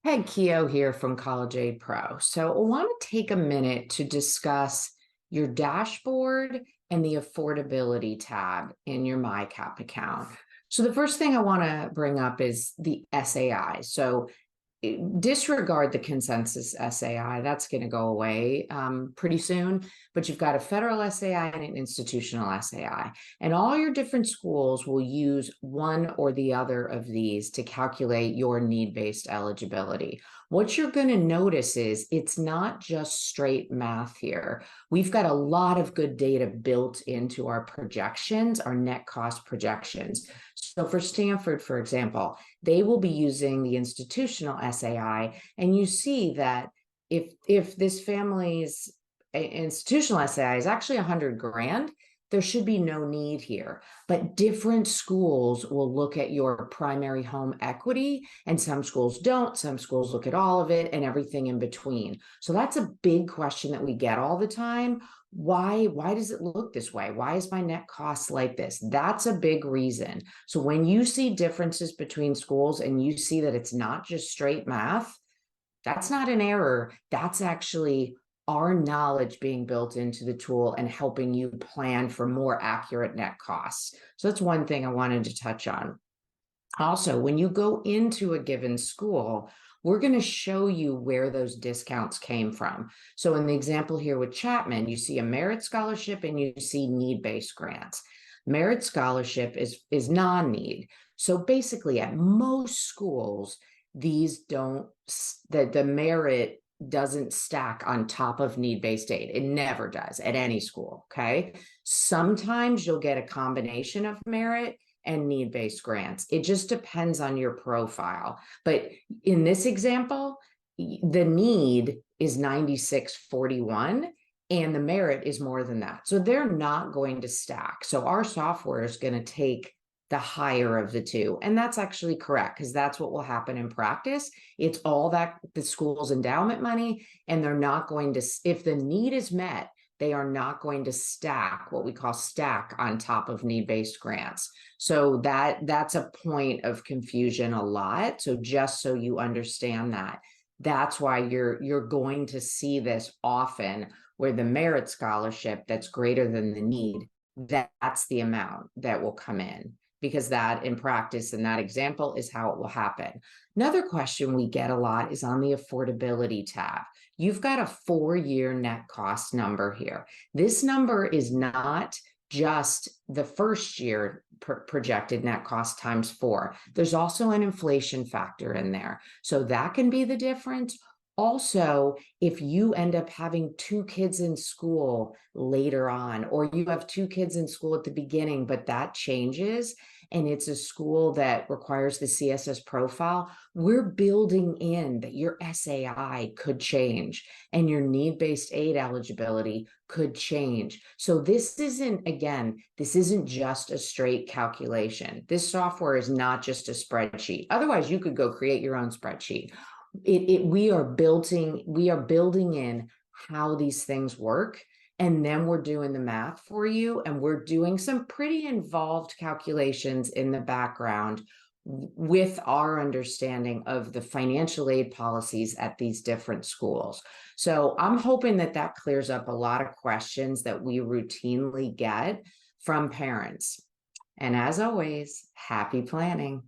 Hey, Keough here from College Aid Pro. So I want to take a minute to discuss your dashboard and the affordability tab in your MyCAP account. So the first thing I want to bring up is the SAI. So disregard the consensus SAI. That's going to go away pretty soon. But you've got a federal SAI and an institutional SAI. And all your different schools will use one or the other of these to calculate your need-based eligibility. What you're going to notice is it's not just straight math here. We've got a lot of good data built into our projections, our net cost projections. So for Stanford, for example, they will be using the institutional SAI, and you see that if this family's institutional SAI is actually 100 grand, there should be no need here. But different schools will look at your primary home equity, and some schools don't. Some schools look at all of it and everything in between. So that's a big question that we get all the time. Why does it look this way? Why is my net cost like this? That's a big reason. So when you see differences between schools and you see that it's not just straight math, that's not an error. That's actually our knowledge being built into the tool and helping you plan for more accurate net costs. So that's one thing I wanted to touch on. Also, when you go into a given school, we're going to show you where those discounts came from. So in the example here with Chapman, you see a merit scholarship and you see need-based grants. Merit scholarship is non-need. So basically at most schools, these don't, the merit doesn't stack on top of need-based aid. It never does at any school, okay? Sometimes you'll get a combination of merit and need-based grants. It just depends on your profile. But in this example, the need is 9641 and the merit is more than that. So they're not going to stack. So our software is going to take the higher of the two. And that's actually correct, because that's what will happen in practice. It's all that the school's endowment money, and they're not going to, if the need is met, they are not going to stack what we call stack on top of need-based grants. So that's a point of confusion a lot. So just so you understand that, that's why you're going to see this often, where the merit scholarship that's greater than the need, that's the amount that will come in, because that in practice in that example is how it will happen. Another question we get a lot is on the affordability tab. You've got a 4-year net cost number here. This number is not just the first year projected net cost times 4. There's also an inflation factor in there. So that can be the difference. Also, if you end up having 2 kids in school later on, or you have 2 kids in school at the beginning, but that changes, and it's a school that requires the CSS profile, we're building in that your SAI could change and your need-based aid eligibility could change. So this isn't, again, this isn't just a straight calculation. This software is not just a spreadsheet. Otherwise, you could go create your own spreadsheet. We are building in how these things work, and then we're doing the math for you, and we're doing some pretty involved calculations in the background with our understanding of the financial aid policies at these different schools. So I'm hoping that that clears up a lot of questions that we routinely get from parents. And as always, happy planning.